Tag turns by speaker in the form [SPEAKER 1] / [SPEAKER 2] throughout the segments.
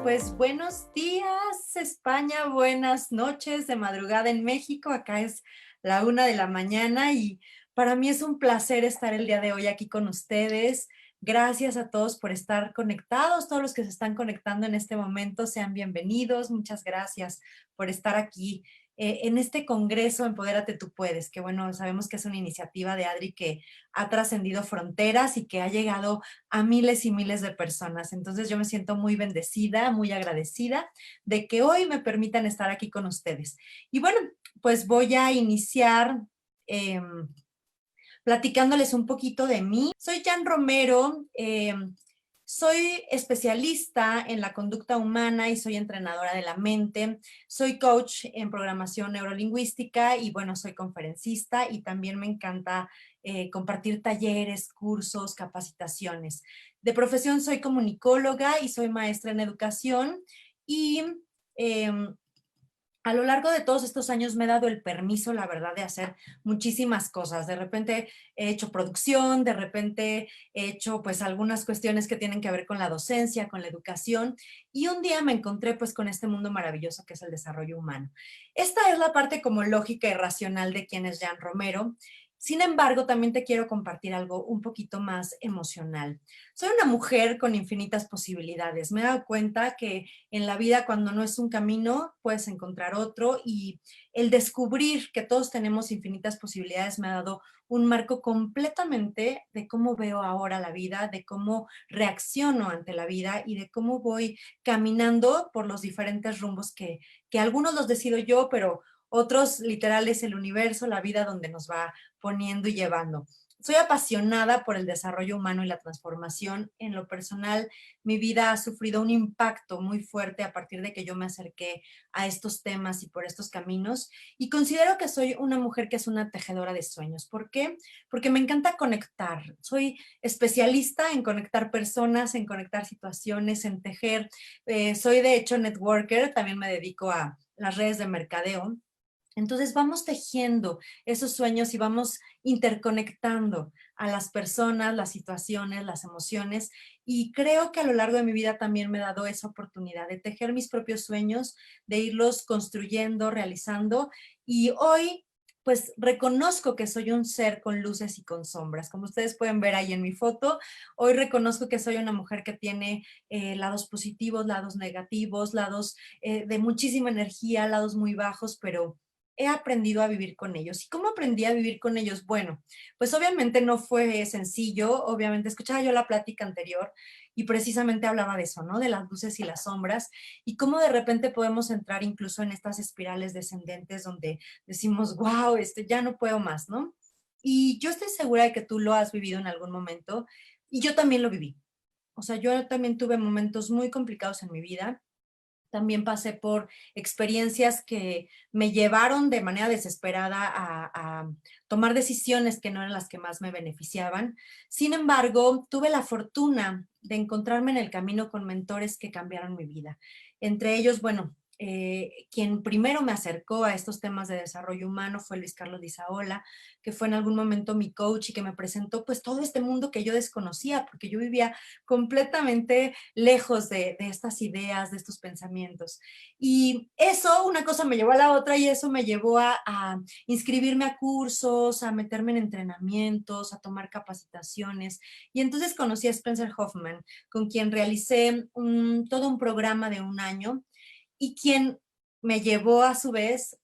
[SPEAKER 1] Pues buenos días, España, buenas noches de madrugada en México. Acá es la 1 de la mañana y para mí es un placer estar el día de hoy aquí con ustedes. Gracias a todos por estar conectados, todos los que se están conectando en este momento, sean bienvenidos. Muchas gracias por estar aquí en este congreso Empodérate Tú Puedes, que bueno, sabemos que es una iniciativa de Adri que ha trascendido fronteras y que ha llegado a miles y miles de personas. Entonces yo me siento muy bendecida, muy agradecida de que hoy me permitan estar aquí con ustedes. Y bueno, pues voy a iniciar eh, platicándoles un poquito de mí. Soy Jan Romero, soy especialista en la conducta humana y soy entrenadora de la mente. Soy coach en programación neurolingüística y bueno, soy conferencista y también me encanta compartir talleres, cursos, capacitaciones. De profesión soy comunicóloga y soy maestra en educación y eh, a lo largo de todos estos años me he dado el permiso, la verdad, de hacer muchísimas cosas. De repente he hecho producción, de repente he hecho pues algunas cuestiones que tienen que ver con la docencia, con la educación, y un día me encontré pues con este mundo maravilloso que es el desarrollo humano. Esta es la parte como lógica y racional de quién es Jan Romero. Sin embargo, también te quiero compartir algo un poquito más emocional. Soy una mujer con infinitas posibilidades. Me he dado cuenta que en la vida cuando no es un camino, puedes encontrar otro y el descubrir que todos tenemos infinitas posibilidades me ha dado un marco completamente de cómo veo ahora la vida, de cómo reacciono ante la vida y de cómo voy caminando por los diferentes rumbos que algunos los decido yo, pero otros literal es el universo, la vida donde nos va poniendo y llevando. Soy apasionada por el desarrollo humano y la transformación. En lo personal, mi vida ha sufrido un impacto muy fuerte a partir de que yo me acerqué a estos temas y por estos caminos. Y considero que soy una mujer que es una tejedora de sueños. ¿Por qué? Porque me encanta conectar. Soy especialista en conectar personas, en conectar situaciones, en tejer. Soy de hecho networker, también me dedico a las redes de mercadeo. Entonces vamos tejiendo esos sueños y vamos interconectando a las personas, las situaciones, las emociones. Y creo que a lo largo de mi vida también me he dado esa oportunidad de tejer mis propios sueños, de irlos construyendo, realizando. Y hoy, pues reconozco que soy un ser con luces y con sombras. Como ustedes pueden ver ahí en mi foto, hoy reconozco que soy una mujer que tiene lados positivos, lados negativos, lados de muchísima energía, lados muy bajos, pero he aprendido a vivir con ellos. ¿Y cómo aprendí a vivir con ellos? Bueno, pues obviamente no fue sencillo, obviamente escuchaba yo la plática anterior y precisamente hablaba de eso, ¿no? De las luces y las sombras y cómo de repente podemos entrar incluso en estas espirales descendentes donde decimos, wow, ya no puedo más, ¿no? Y yo estoy segura de que tú lo has vivido en algún momento y yo también lo viví. O sea, yo también tuve momentos muy complicados en mi vida. También pasé por experiencias que me llevaron de manera desesperada a tomar decisiones que no eran las que más me beneficiaban. Sin embargo, tuve la fortuna de encontrarme en el camino con mentores que cambiaron mi vida. Entre ellos, bueno, quien primero me acercó a estos temas de desarrollo humano fue Luis Carlos Lizaola, que fue en algún momento mi coach y que me presentó pues todo este mundo que yo desconocía, porque yo vivía completamente lejos de estas ideas, de estos pensamientos. Y eso, una cosa me llevó a la otra y eso me llevó a inscribirme a cursos, a meterme en entrenamientos, a tomar capacitaciones. Y entonces conocí a Spencer Hoffman, con quien realicé todo un programa de un año y quien me llevó a su vez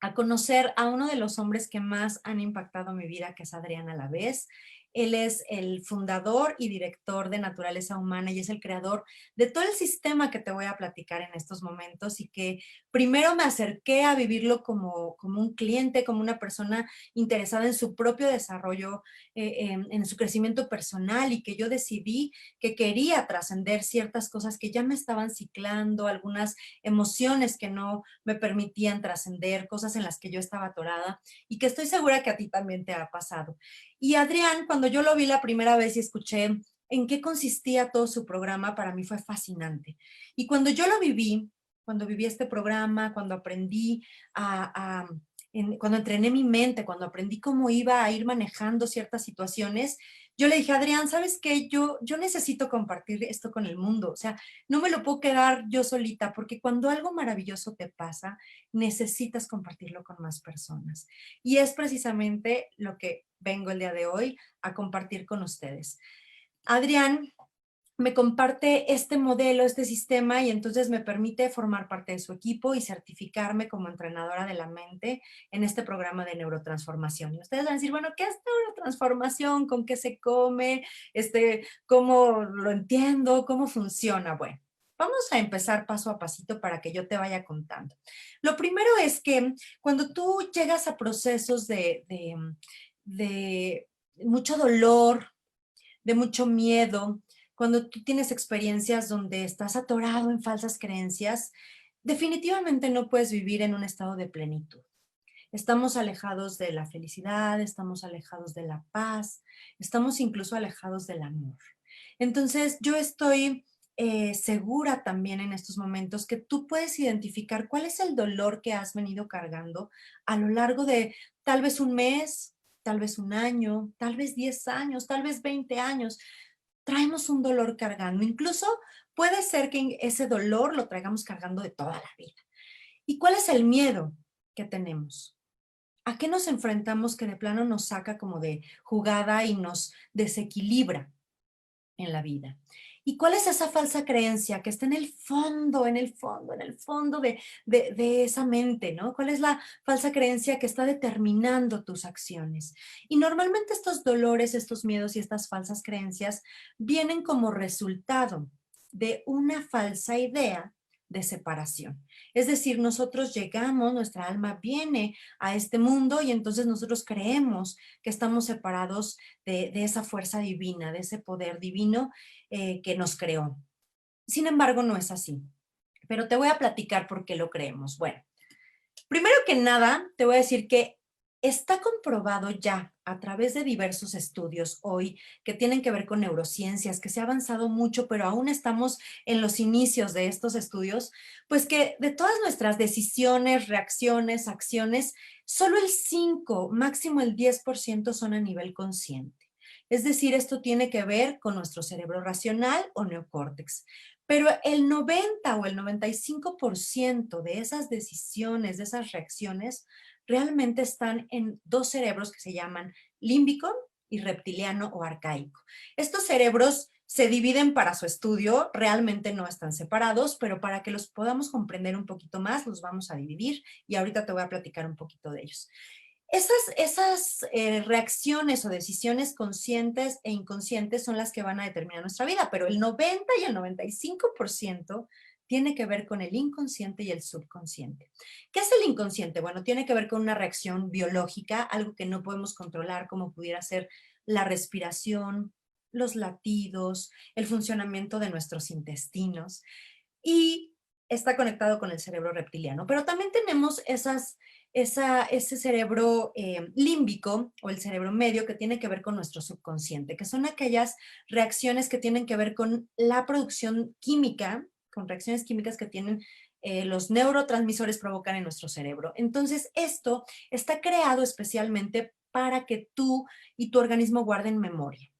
[SPEAKER 1] a conocer a uno de los hombres que más han impactado mi vida, que es Adrián Alavés. Él es el fundador y director de Naturaleza Humana y es el creador de todo el sistema que te voy a platicar en estos momentos y que primero me acerqué a vivirlo como un cliente, como una persona interesada en su propio desarrollo, en su crecimiento personal y que yo decidí que quería trascender ciertas cosas que ya me estaban ciclando, algunas emociones que no me permitían trascender, cosas en las que yo estaba atorada y que estoy segura que a ti también te ha pasado. Y Adrián, cuando yo lo vi la primera vez y escuché en qué consistía todo su programa, para mí fue fascinante. Y cuando yo lo viví, cuando viví este programa, cuando aprendí a cuando entrené mi mente, cuando aprendí cómo iba a ir manejando ciertas situaciones, yo le dije, Adrián, ¿sabes qué? Yo necesito compartir esto con el mundo. O sea, no me lo puedo quedar yo solita, porque cuando algo maravilloso te pasa, necesitas compartirlo con más personas. Y es precisamente lo que vengo el día de hoy a compartir con ustedes. Adrián me comparte este modelo, este sistema, y entonces me permite formar parte de su equipo y certificarme como entrenadora de la mente en este programa de neurotransformación. Y ustedes van a decir, bueno, ¿qué es neurotransformación? ¿Con qué se come? ¿Cómo lo entiendo? ¿Cómo funciona? Bueno, vamos a empezar paso a pasito para que yo te vaya contando. Lo primero es que cuando tú llegas a procesos de mucho dolor, de mucho miedo, cuando tú tienes experiencias donde estás atorado en falsas creencias, definitivamente no puedes vivir en un estado de plenitud. Estamos alejados de la felicidad, estamos alejados de la paz, estamos incluso alejados del amor. Entonces, yo estoy segura también en estos momentos que tú puedes identificar cuál es el dolor que has venido cargando a lo largo de tal vez un mes, tal vez un año, tal vez 10 años, tal vez 20 años. Traemos un dolor cargando. Incluso puede ser que ese dolor lo traigamos cargando de toda la vida. ¿Y cuál es el miedo que tenemos? ¿A qué nos enfrentamos que de plano nos saca como de jugada y nos desequilibra en la vida? ¿Y cuál es esa falsa creencia que está en el fondo, en el fondo, en el fondo de esa mente, ¿no? ¿Cuál es la falsa creencia que está determinando tus acciones? Y normalmente estos dolores, estos miedos y estas falsas creencias vienen como resultado de una falsa idea de separación. Es decir, nosotros llegamos, nuestra alma viene a este mundo y entonces nosotros creemos que estamos separados de esa fuerza divina, de ese poder divino que nos creó. Sin embargo, no es así. Pero te voy a platicar por qué lo creemos. Bueno, primero que nada, te voy a decir que está comprobado ya a través de diversos estudios hoy que tienen que ver con neurociencias, que se ha avanzado mucho, pero aún estamos en los inicios de estos estudios, pues que de todas nuestras decisiones, reacciones, acciones, solo el 5, máximo el 10% son a nivel consciente. Es decir, esto tiene que ver con nuestro cerebro racional o neocórtex. Pero el 90 o el 95% de esas decisiones, de esas reacciones, realmente están en dos cerebros que se llaman límbico y reptiliano o arcaico. Estos cerebros se dividen para su estudio, realmente no están separados, pero para que los podamos comprender un poquito más, los vamos a dividir y ahorita te voy a platicar un poquito de ellos. Esas reacciones o decisiones conscientes e inconscientes son las que van a determinar nuestra vida, pero el 90 y el 95% tiene que ver con el inconsciente y el subconsciente. ¿Qué es el inconsciente? Bueno, tiene que ver con una reacción biológica, algo que no podemos controlar, como pudiera ser la respiración, los latidos, el funcionamiento de nuestros intestinos y está conectado con el cerebro reptiliano. Pero también tenemos ese cerebro límbico o el cerebro medio que tiene que ver con nuestro subconsciente, que son aquellas reacciones que tienen que ver con la producción química, con reacciones químicas que tienen los neurotransmisores provocan en nuestro cerebro. Entonces, esto está creado especialmente para que tú y tu organismo guarden memoria.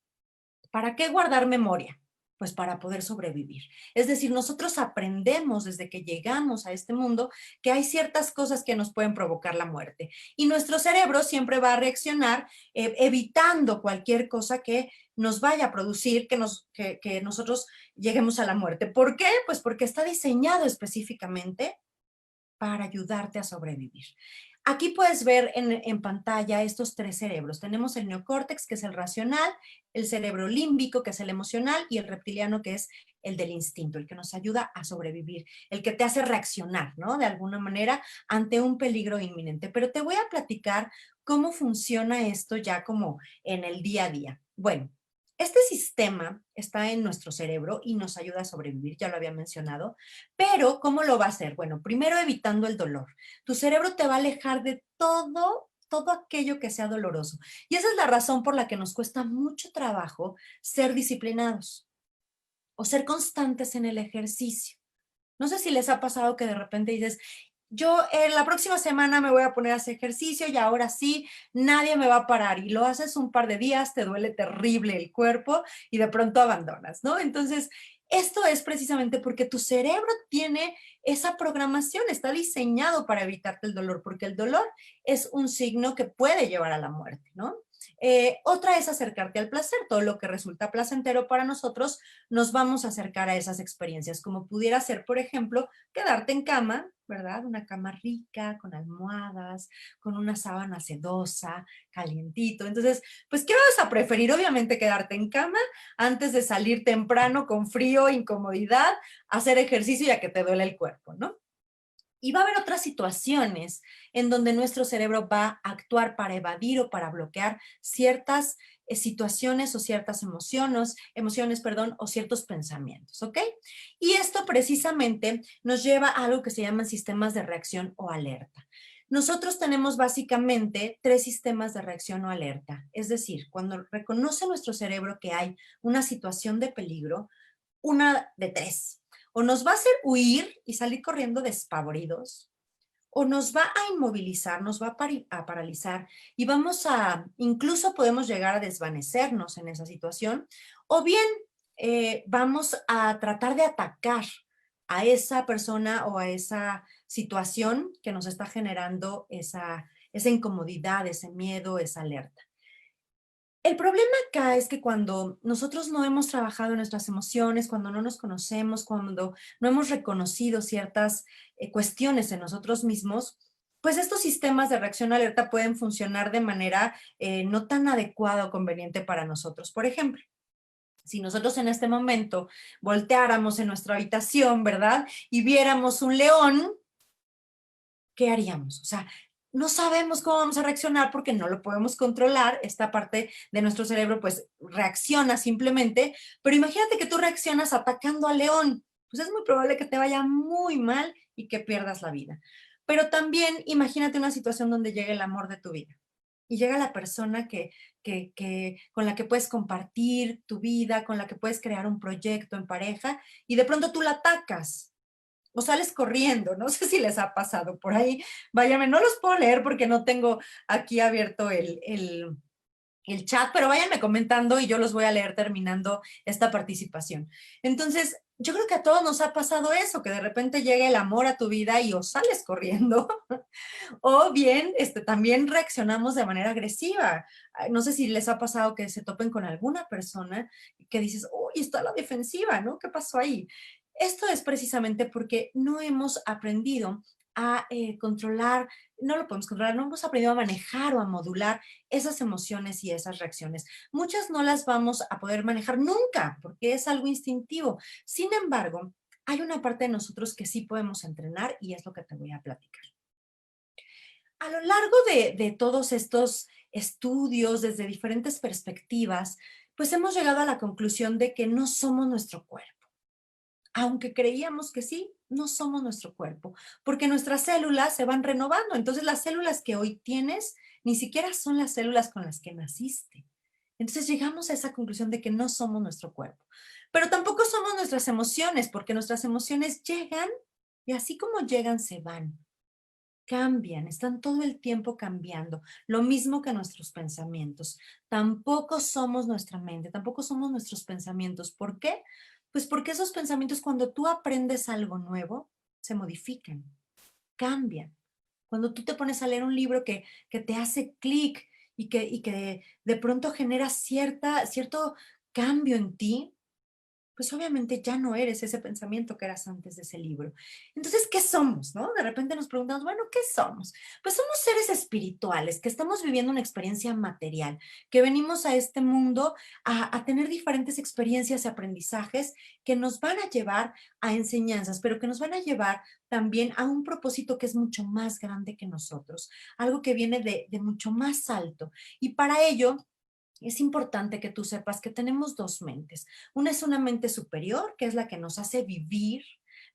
[SPEAKER 1] ¿Para qué guardar memoria? Pues para poder sobrevivir. Es decir, nosotros aprendemos desde que llegamos a este mundo que hay ciertas cosas que nos pueden provocar la muerte. Y nuestro cerebro siempre va a reaccionar evitando cualquier cosa que nos vaya a producir que nosotros lleguemos a la muerte. ¿Por qué? Pues porque está diseñado específicamente para ayudarte a sobrevivir. Aquí puedes ver en pantalla estos tres cerebros. Tenemos el neocórtex, que es el racional, el cerebro límbico, que es el emocional, y el reptiliano, que es el del instinto, el que nos ayuda a sobrevivir, el que te hace reaccionar, ¿no? De alguna manera ante un peligro inminente. Pero te voy a platicar cómo funciona esto ya como en el día a día. Bueno, este sistema está en nuestro cerebro y nos ayuda a sobrevivir, ya lo había mencionado, pero ¿cómo lo va a hacer? Bueno, primero evitando el dolor. Tu cerebro te va a alejar de todo aquello que sea doloroso. Y esa es la razón por la que nos cuesta mucho trabajo ser disciplinados o ser constantes en el ejercicio. No sé si les ha pasado que de repente dices, yo la próxima semana me voy a poner a hacer ejercicio y ahora sí, nadie me va a parar. Y lo haces un par de días, te duele terrible el cuerpo y de pronto abandonas, ¿no? Entonces, esto es precisamente porque tu cerebro tiene esa programación, está diseñado para evitarte el dolor, porque el dolor es un signo que puede llevar a la muerte, ¿no? Otra es acercarte al placer, todo lo que resulta placentero para nosotros, nos vamos a acercar a esas experiencias, como pudiera ser, por ejemplo, quedarte en cama, ¿verdad? Una cama rica, con almohadas, con una sábana sedosa, calientito. Entonces, pues, ¿qué vas a preferir? Obviamente quedarte en cama antes de salir temprano con frío, incomodidad, hacer ejercicio y a que te duele el cuerpo, ¿no? Y va a haber otras situaciones en donde nuestro cerebro va a actuar para evadir o para bloquear ciertas situaciones o ciertas emociones, perdón, o ciertos pensamientos, ¿ok? Y esto precisamente nos lleva a algo que se llaman sistemas de reacción o alerta. Nosotros tenemos básicamente tres sistemas de reacción o alerta. Es decir, cuando reconoce nuestro cerebro que hay una situación de peligro, una de tres. O nos va a hacer huir y salir corriendo despavoridos, o nos va a inmovilizar, nos va a paralizar y vamos a, incluso podemos llegar a desvanecernos en esa situación, o bien vamos a tratar de atacar a esa persona o a esa situación que nos está generando esa incomodidad, ese miedo, esa alerta. El problema acá es que cuando nosotros no hemos trabajado nuestras emociones, cuando no nos conocemos, cuando no hemos reconocido ciertas cuestiones en nosotros mismos, pues estos sistemas de reacción alerta pueden funcionar de manera no tan adecuada o conveniente para nosotros. Por ejemplo, si nosotros en este momento volteáramos en nuestra habitación, ¿verdad? Y viéramos un león, ¿qué haríamos? O sea, no sabemos cómo vamos a reaccionar porque no lo podemos controlar. Esta parte de nuestro cerebro pues reacciona simplemente, pero imagínate que tú reaccionas atacando al león. Pues es muy probable que te vaya muy mal y que pierdas la vida. Pero también imagínate una situación donde llegue el amor de tu vida y llega la persona con la que puedes compartir tu vida, con la que puedes crear un proyecto en pareja y de pronto tú la atacas o sales corriendo, no sé si les ha pasado por ahí, váyame, no los puedo leer porque no tengo aquí abierto el chat, pero váyanme comentando y yo los voy a leer terminando esta participación. Entonces, yo creo que a todos nos ha pasado eso, que de repente llega el amor a tu vida y o sales corriendo, o bien también reaccionamos de manera agresiva. No sé si les ha pasado que se topen con alguna persona que dices, uy, está a la defensiva, ¿no? ¿Qué pasó ahí? Esto es precisamente porque no hemos aprendido a controlar, no lo podemos controlar, no hemos aprendido a manejar o a modular esas emociones y esas reacciones. Muchas no las vamos a poder manejar nunca porque es algo instintivo. Sin embargo, hay una parte de nosotros que sí podemos entrenar y es lo que te voy a platicar. A lo largo de todos estos estudios, desde diferentes perspectivas, pues hemos llegado a la conclusión de que no somos nuestro cuerpo. Aunque creíamos que sí, no somos nuestro cuerpo, porque nuestras células se van renovando. Entonces, las células que hoy tienes ni siquiera son las células con las que naciste. Entonces, llegamos a esa conclusión de que no somos nuestro cuerpo. Pero tampoco somos nuestras emociones, porque nuestras emociones llegan y así como llegan, se van. Cambian, están todo el tiempo cambiando, lo mismo que nuestros pensamientos. Tampoco somos nuestra mente, tampoco somos nuestros pensamientos. ¿Por qué? Pues porque esos pensamientos cuando tú aprendes algo nuevo, se modifican, cambian. Cuando tú te pones a leer un libro que te hace clic y que de pronto genera cierto cambio en ti, pues obviamente ya no eres ese pensamiento que eras antes de ese libro. Entonces, ¿qué somos? ¿No? De repente nos preguntamos, bueno, ¿qué somos? Pues somos seres espirituales que estamos viviendo una experiencia material, que venimos a este mundo a tener diferentes experiencias y aprendizajes que nos van a llevar a enseñanzas, pero que nos van a llevar también a un propósito que es mucho más grande que nosotros, algo que viene de mucho más alto. Y para ello es importante que tú sepas que tenemos dos mentes. Una es una mente superior, que es la que nos hace vivir,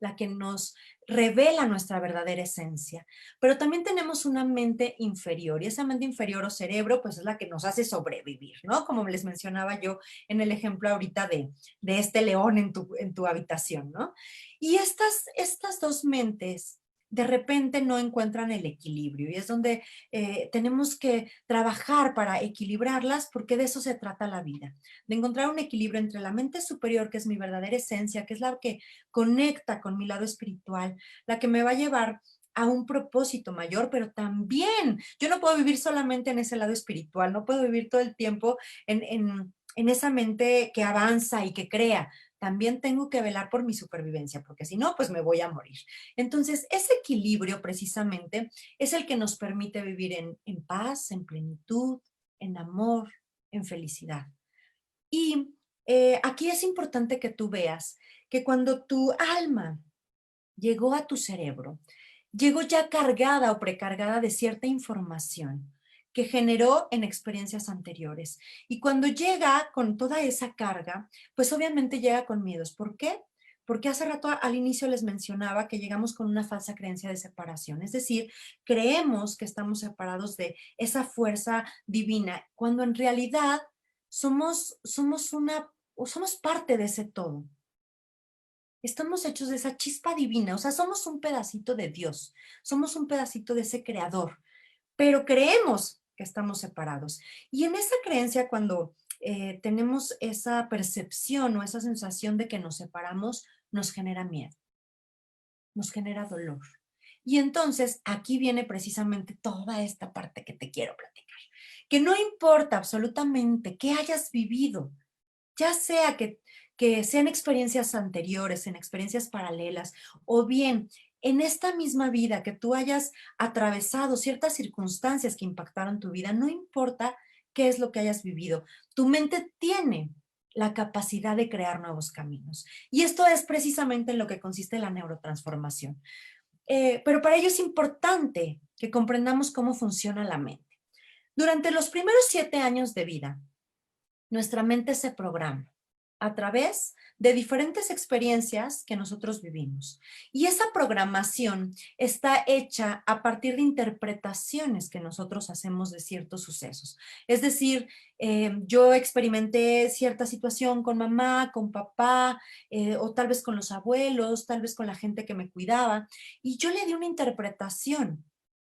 [SPEAKER 1] la que nos revela nuestra verdadera esencia. Pero también tenemos una mente inferior y esa mente inferior o cerebro, pues es la que nos hace sobrevivir, ¿no? Como les mencionaba yo en el ejemplo ahorita de este león en tu habitación, ¿no? Y estas dos mentes de repente no encuentran el equilibrio y es donde tenemos que trabajar para equilibrarlas porque de eso se trata la vida, de encontrar un equilibrio entre la mente superior, que es mi verdadera esencia, que es la que conecta con mi lado espiritual, la que me va a llevar a un propósito mayor, pero también yo no puedo vivir solamente en ese lado espiritual, no puedo vivir todo el tiempo en esa mente que avanza y que crea. También tengo que velar por mi supervivencia, porque si no, pues me voy a morir. Entonces, ese equilibrio precisamente es el que nos permite vivir en paz, en plenitud, en amor, en felicidad. Y aquí es importante que tú veas que cuando tu alma llegó a tu cerebro, llegó ya cargada o precargada de cierta información que generó en experiencias anteriores. Y cuando llega con toda esa carga, pues obviamente llega con miedos. ¿Por qué? Porque hace rato al inicio les mencionaba que llegamos con una falsa creencia de separación, es decir, creemos que estamos separados de esa fuerza divina, cuando en realidad somos parte de ese todo. Estamos hechos de esa chispa divina, o sea, somos un pedacito de Dios, somos un pedacito de ese creador, pero creemos que estamos separados. Y en esa creencia, cuando tenemos esa percepción o esa sensación de que nos separamos, nos genera miedo, nos genera dolor. Y entonces aquí viene precisamente toda esta parte que te quiero platicar, que no importa absolutamente qué hayas vivido, ya sea que sean experiencias anteriores, en experiencias paralelas, o bien en esta misma vida que tú hayas atravesado ciertas circunstancias que impactaron tu vida, no importa qué es lo que hayas vivido, tu mente tiene la capacidad de crear nuevos caminos. Y esto es precisamente en lo que consiste la neurotransformación. Pero para ello es importante que comprendamos cómo funciona la mente. Durante los primeros 7 años de vida, nuestra mente se programa a través de diferentes experiencias que nosotros vivimos. Y esa programación está hecha a partir de interpretaciones que nosotros hacemos de ciertos sucesos. Es decir, yo experimenté cierta situación con mamá, con papá, o tal vez con los abuelos, tal vez con la gente que me cuidaba, y yo le di una interpretación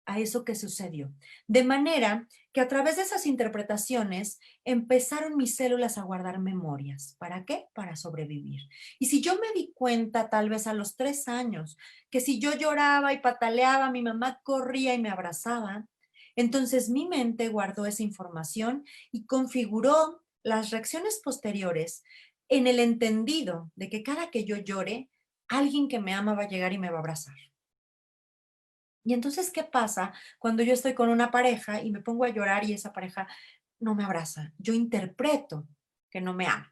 [SPEAKER 1] a eso que sucedió. De manera que a través de esas interpretaciones empezaron mis células a guardar memorias. ¿Para qué? Para sobrevivir. Y si yo me di cuenta tal vez a los 3 años que si yo lloraba y pataleaba, mi mamá corría y me abrazaba, entonces mi mente guardó esa información y configuró las reacciones posteriores en el entendido de que cada que yo llore, alguien que me ama va a llegar y me va a abrazar. Y entonces, ¿qué pasa cuando yo estoy con una pareja y me pongo a llorar y esa pareja no me abraza? Yo interpreto que no me ama.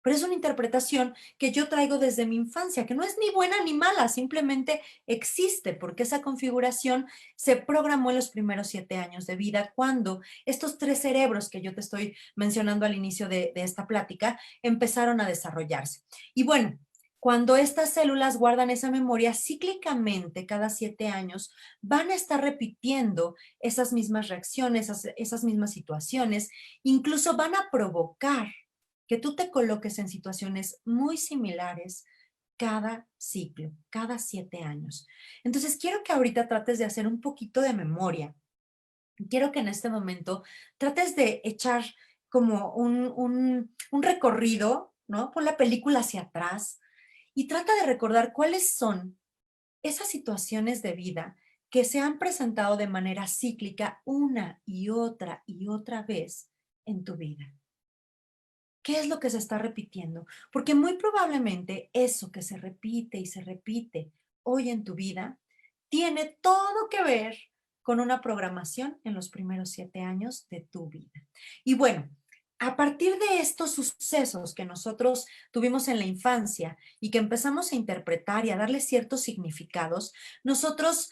[SPEAKER 1] Pero es una interpretación que yo traigo desde mi infancia, que no es ni buena ni mala, simplemente existe porque esa configuración se programó en los primeros 7 años de vida, cuando estos 3 cerebros que yo te estoy mencionando al inicio de esta plática empezaron a desarrollarse. Y bueno, cuando estas células guardan esa memoria cíclicamente cada 7 años, van a estar repitiendo esas mismas reacciones, esas mismas situaciones, incluso van a provocar que tú te coloques en situaciones muy similares cada ciclo, cada 7 años. Entonces, quiero que ahorita trates de hacer un poquito de memoria. Quiero que en este momento trates de echar como un recorrido, ¿no? Pon la película hacia atrás y trata de recordar cuáles son esas situaciones de vida que se han presentado de manera cíclica una y otra vez en tu vida. ¿Qué es lo que se está repitiendo? Porque muy probablemente eso que se repite y se repite hoy en tu vida tiene todo que ver con una programación en los primeros 7 años de tu vida. Y bueno, a partir de estos sucesos que nosotros tuvimos en la infancia y que empezamos a interpretar y a darle ciertos significados, nosotros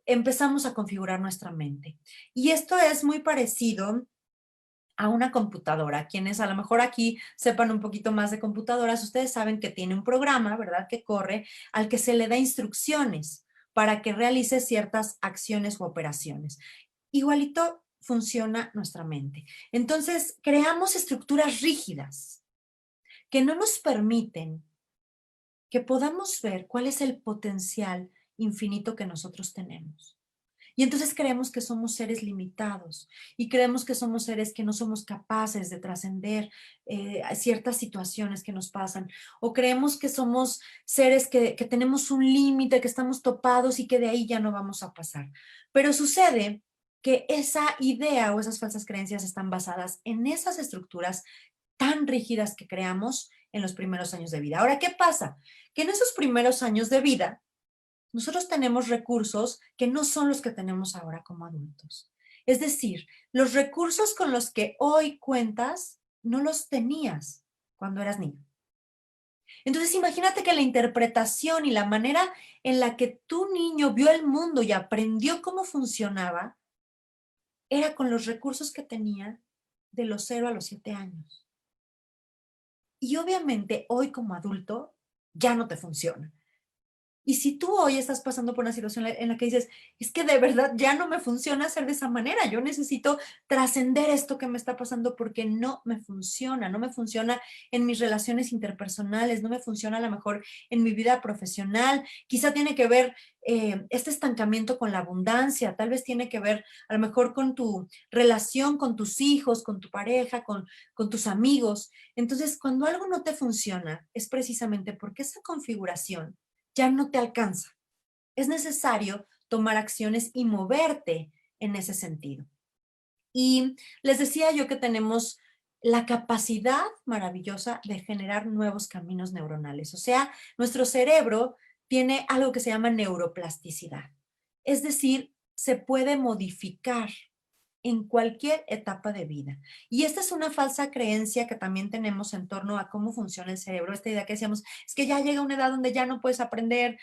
[SPEAKER 1] empezamos a configurar nuestra mente. Y esto es muy parecido a una computadora. Quienes a lo mejor aquí sepan un poquito más de computadoras, ustedes saben que tiene un programa, ¿verdad?, que corre al que se le da instrucciones para que realice ciertas acciones u operaciones. Igualito funciona nuestra mente. Entonces, creamos estructuras rígidas que no nos permiten que podamos ver cuál es el potencial infinito que nosotros tenemos. Y entonces creemos que somos seres limitados y creemos que somos seres que no somos capaces de trascender a ciertas situaciones que nos pasan, o creemos que somos seres que tenemos un límite, que estamos topados y que de ahí ya no vamos a pasar. Pero sucede que esa idea o esas falsas creencias están basadas en esas estructuras tan rígidas que creamos en los primeros años de vida. Ahora, ¿qué pasa? Que en esos primeros años de vida nosotros tenemos recursos que no son los que tenemos ahora como adultos. Es decir, los recursos con los que hoy cuentas no los tenías cuando eras niño. Entonces, imagínate que la interpretación y la manera en la que tu niño vio el mundo y aprendió cómo funcionaba era con los recursos que tenía de los 0 a los 7 años. Y obviamente hoy como adulto ya no te funciona. Y si tú hoy estás pasando por una situación en la que dices, es que de verdad ya no me funciona hacer de esa manera, yo necesito trascender esto que me está pasando porque no me funciona, no me funciona en mis relaciones interpersonales, no me funciona a lo mejor en mi vida profesional, quizá tiene que ver este estancamiento con la abundancia, tal vez tiene que ver a lo mejor con tu relación con tus hijos, con tu pareja, con tus amigos. Entonces, cuando algo no te funciona, es precisamente porque esa configuración ya no te alcanza. Es necesario tomar acciones y moverte en ese sentido. Y les decía yo que tenemos la capacidad maravillosa de generar nuevos caminos neuronales. O sea, nuestro cerebro tiene algo que se llama neuroplasticidad. Es decir, se puede modificar en cualquier etapa de vida. Y esta es una falsa creencia que también tenemos en torno a cómo funciona el cerebro, esta idea que decíamos, es que ya llega una edad donde ya no puedes aprender,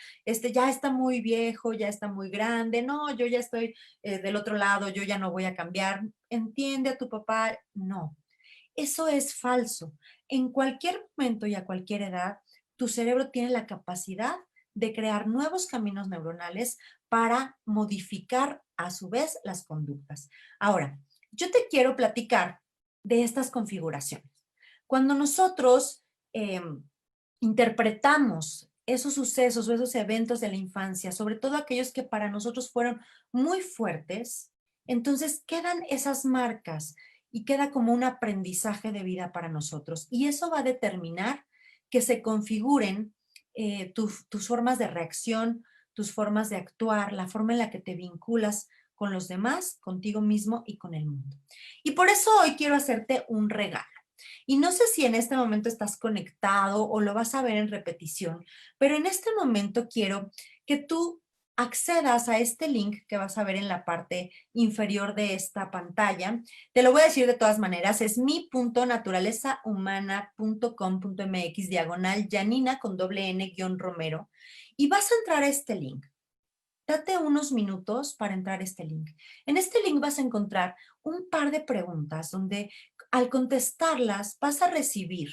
[SPEAKER 1] ya está muy viejo, ya está muy grande, no, yo ya estoy del otro lado, yo ya no voy a cambiar, entiende a tu papá, no. Eso es falso. En cualquier momento y a cualquier edad, tu cerebro tiene la capacidad de crear nuevos caminos neuronales para modificar a su vez las conductas. Ahora, yo te quiero platicar de estas configuraciones. Cuando nosotros eh, interpretamos esos sucesos o esos eventos de la infancia, sobre todo aquellos que para nosotros fueron muy fuertes, entonces quedan esas marcas y queda como un aprendizaje de vida para nosotros. Y eso va a determinar que se configuren tus formas de reacción, tus formas de actuar, la forma en la que te vinculas con los demás, contigo mismo y con el mundo. Y por eso hoy quiero hacerte un regalo. Y no sé si en este momento estás conectado o lo vas a ver en repetición, pero en este momento quiero que tú accedas a este link que vas a ver en la parte inferior de esta pantalla. Te lo voy a decir de todas maneras, es mi.naturalezahumana.com.mx diagonal Janina con doble N guión Romero. Y vas a entrar a este link. Date unos minutos para entrar a este link. En este link vas a encontrar un par de preguntas donde al contestarlas vas a recibir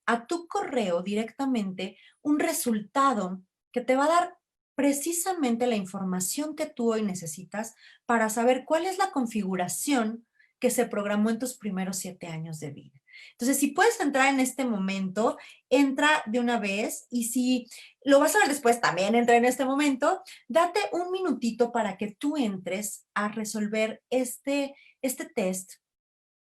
[SPEAKER 1] a tu correo directamente un resultado que te va a dar precisamente la información que tú hoy necesitas para saber cuál es la configuración que se programó en tus primeros 7 años de vida. Entonces, si puedes entrar en este momento, entra de una vez, y si lo vas a ver después, también entra en este momento. Date un minutito para que tú entres a resolver este test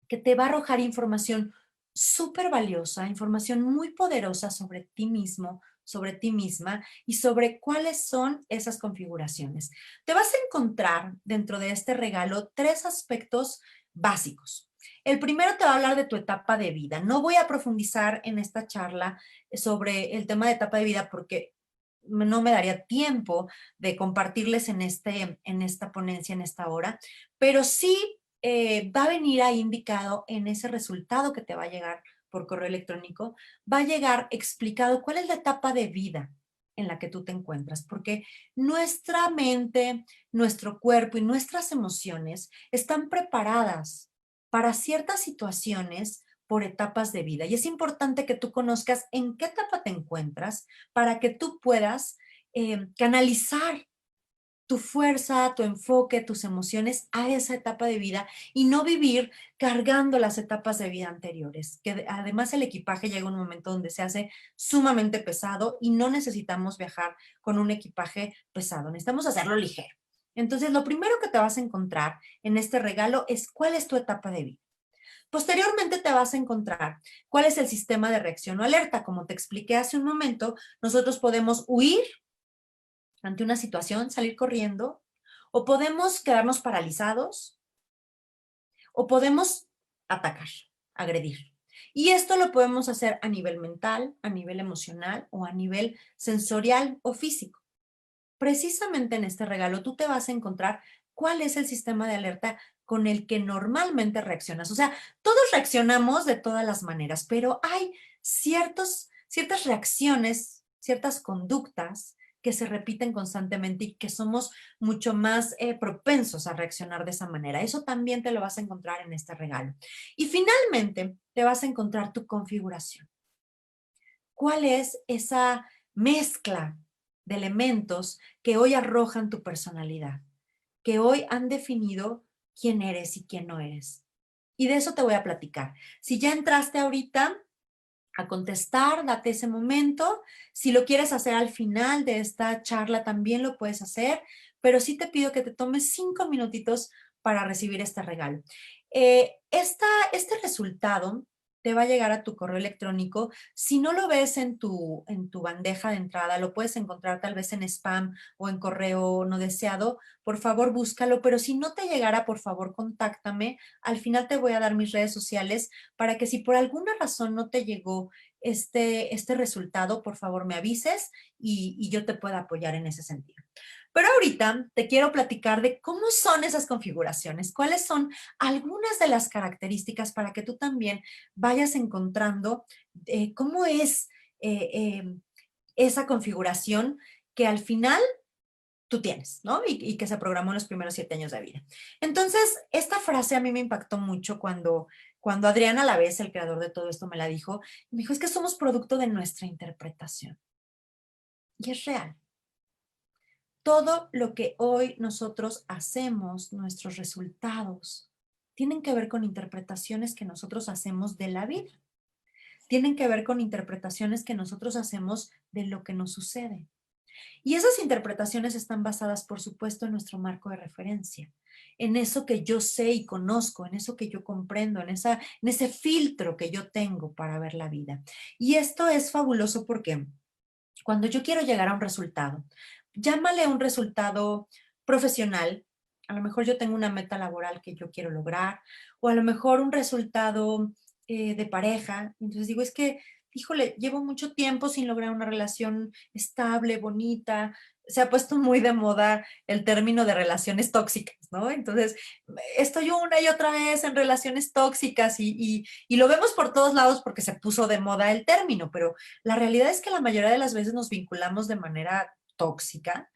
[SPEAKER 1] que te va a arrojar información súper valiosa, información muy poderosa sobre ti mismo, sobre ti misma y sobre cuáles son esas configuraciones. Te vas a encontrar dentro de este regalo 3 aspectos básicos. El primero te va a hablar de tu etapa de vida. No voy a profundizar en esta charla sobre el tema de etapa de vida porque no me daría tiempo de compartirles en esta ponencia, en esta hora, pero sí va a venir ahí indicado en ese resultado que te va a llegar por correo electrónico, va a llegar explicado cuál es la etapa de vida en la que tú te encuentras, porque nuestra mente, nuestro cuerpo y nuestras emociones están preparadas para ciertas situaciones por etapas de vida. Y es importante que tú conozcas en qué etapa te encuentras para que tú puedas canalizar tu fuerza, tu enfoque, tus emociones a esa etapa de vida y no vivir cargando las etapas de vida anteriores. Además el equipaje llega un momento donde se hace sumamente pesado y no necesitamos viajar con un equipaje pesado, necesitamos hacerlo ligero. Entonces, lo primero que te vas a encontrar en este regalo es cuál es tu etapa de vida. Posteriormente te vas a encontrar cuál es el sistema de reacción o alerta. Como te expliqué hace un momento, nosotros podemos huir ante una situación, salir corriendo, o podemos quedarnos paralizados, o podemos atacar, agredir. Y esto lo podemos hacer a nivel mental, a nivel emocional o a nivel sensorial o físico. Precisamente en este regalo tú te vas a encontrar cuál es el sistema de alerta con el que normalmente reaccionas. O sea, todos reaccionamos de todas las maneras, pero hay ciertas reacciones, ciertas conductas que se repiten constantemente y que somos mucho más propensos a reaccionar de esa manera. Eso también te lo vas a encontrar en este regalo. Y finalmente te vas a encontrar tu configuración. ¿Cuál es esa mezcla de elementos que hoy arrojan tu personalidad, que hoy han definido quién eres y quién no eres? Y de eso te voy a platicar. Si ya entraste ahorita a contestar, date ese momento. Si lo quieres hacer al final de esta charla, también lo puedes hacer, pero sí te pido que te tomes 5 minutitos para recibir este regalo. Este resultado te va a llegar a tu correo electrónico. Si no lo ves en tu bandeja de entrada, lo puedes encontrar tal vez en spam o en correo no deseado. Por favor, búscalo, pero si no te llegara, por favor, contáctame. Al final te voy a dar mis redes sociales para que si por alguna razón no te llegó este resultado, por favor me avises y yo te pueda apoyar en ese sentido. Pero ahorita te quiero platicar de cómo son esas configuraciones, cuáles son algunas de las características para que tú también vayas encontrando cómo es eh, eh, esa configuración que al final tú tienes, ¿no? Y que se programó en los primeros 7 años de vida. Entonces, esta frase a mí me impactó mucho cuando Adrián Alavés, el creador de todo esto, me la dijo. Me dijo, es que somos producto de nuestra interpretación. Y es real. Todo lo que hoy nosotros hacemos, nuestros resultados, tienen que ver con interpretaciones que nosotros hacemos de la vida. Tienen que ver con interpretaciones que nosotros hacemos de lo que nos sucede. Y esas interpretaciones están basadas, por supuesto, en nuestro marco de referencia, en eso que yo sé y conozco, en eso que yo comprendo, en ese filtro que yo tengo para ver la vida. Y esto es fabuloso porque cuando yo quiero llegar a un resultado, llámale un resultado profesional, a lo mejor yo tengo una meta laboral que yo quiero lograr, o a lo mejor un resultado de pareja, entonces digo, es que, híjole, llevo mucho tiempo sin lograr una relación estable, bonita, se ha puesto muy de moda el término de relaciones tóxicas, ¿no? Entonces, estoy una y otra vez en relaciones tóxicas y lo vemos por todos lados porque se puso de moda el término, pero la realidad es que la mayoría de las veces nos vinculamos de manera tóxica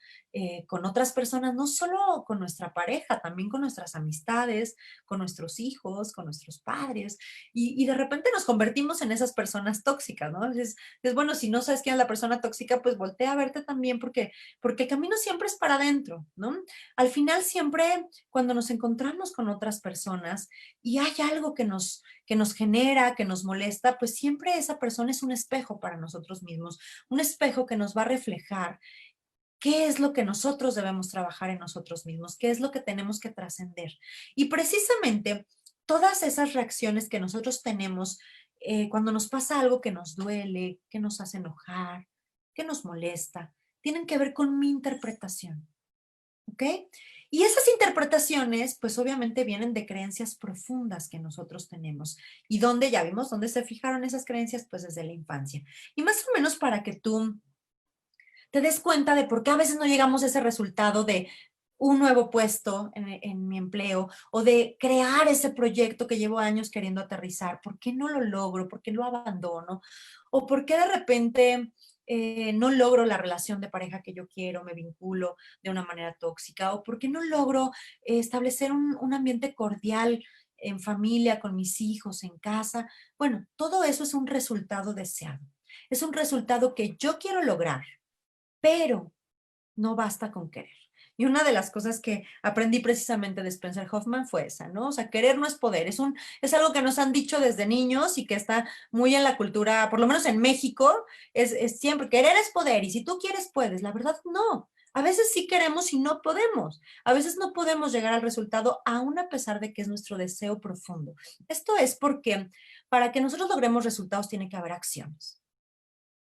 [SPEAKER 1] con otras personas, no solo con nuestra pareja, también con nuestras amistades, con nuestros hijos, con nuestros padres, y de repente nos convertimos en esas personas tóxicas, ¿no? Es bueno, si no sabes quién es la persona tóxica, pues voltea a verte también porque el camino siempre es para adentro, ¿no? Al final siempre cuando nos encontramos con otras personas y hay algo que nos genera, que nos molesta, pues siempre esa persona es un espejo para nosotros mismos, un espejo que nos va a reflejar qué es lo que nosotros debemos trabajar en nosotros mismos, qué es lo que tenemos que trascender. Y precisamente todas esas reacciones que nosotros tenemos cuando nos pasa algo que nos duele, que nos hace enojar, que nos molesta, tienen que ver con mi interpretación. ¿Ok? Y esas interpretaciones, pues obviamente vienen de creencias profundas que nosotros tenemos. ¿Y dónde ya vimos dónde se fijaron esas creencias? Pues desde la infancia. Y más o menos para que tú te des cuenta de por qué a veces no llegamos a ese resultado de un nuevo puesto en mi empleo o de crear ese proyecto que llevo años queriendo aterrizar. ¿Por qué no lo logro? ¿Por qué lo abandono? ¿O por qué de repente no logro la relación de pareja que yo quiero, me vinculo de una manera tóxica? ¿O por qué no logro establecer un ambiente cordial en familia, con mis hijos, en casa? Bueno, todo eso es un resultado deseado. Es un resultado que yo quiero lograr, pero no basta con querer. Y una de las cosas que aprendí precisamente de Spencer Hoffman fue esa, ¿no? O sea, querer no es poder. Es algo que nos han dicho desde niños y que está muy en la cultura, por lo menos en México, es siempre querer es poder y si tú quieres puedes. La verdad, no. A veces sí queremos y no podemos. A veces no podemos llegar al resultado aún a pesar de que es nuestro deseo profundo. Esto es porque para que nosotros logremos resultados tiene que haber acciones.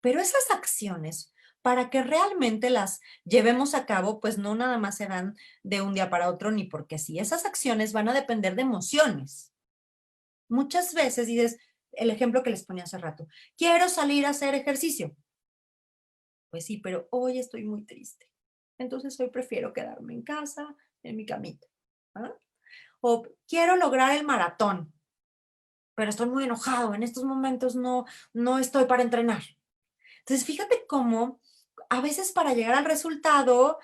[SPEAKER 1] Pero esas acciones, para que realmente las llevemos a cabo, pues no nada más se dan de un día para otro, ni porque sí. Esas acciones van a depender de emociones. Muchas veces dices, el ejemplo que les ponía hace rato, quiero salir a hacer ejercicio. Pues sí, pero hoy estoy muy triste. Entonces hoy prefiero quedarme en casa, en mi camita. ¿Ah? O quiero lograr el maratón, pero estoy muy enojado. En estos momentos no estoy para entrenar. Entonces, fíjate cómo a veces para llegar al resultado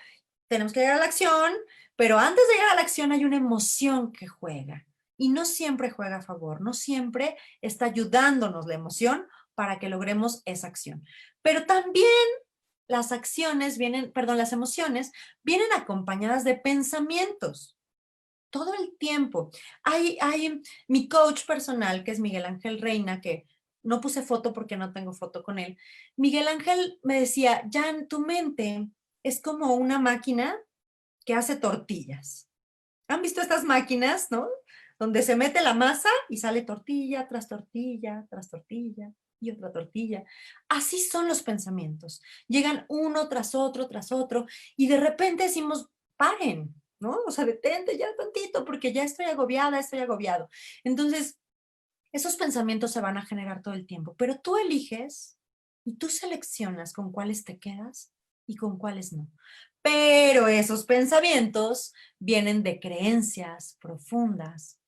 [SPEAKER 1] tenemos que llegar a la acción, pero antes de llegar a la acción hay una emoción que juega y no siempre juega a favor, no siempre está ayudándonos la emoción para que logremos esa acción. Pero también las acciones vienen, perdón, las emociones vienen acompañadas de pensamientos todo el tiempo. Hay mi coach personal, que es Miguel Ángel Reina, que no puse foto porque no tengo foto con él. Miguel Ángel me decía, Jan, tu mente es como una máquina que hace tortillas. ¿Han visto estas máquinas, no? Donde se mete la masa y sale tortilla tras tortilla, tras tortilla y otra tortilla. Así son los pensamientos. Llegan uno tras otro y de repente decimos, paren, ¿no? O sea, detente ya tantito porque ya estoy agobiada, estoy agobiado. Entonces, esos pensamientos se van a generar todo el tiempo, pero tú eliges y tú seleccionas con cuáles te quedas y con cuáles no. Pero esos pensamientos vienen de creencias profundas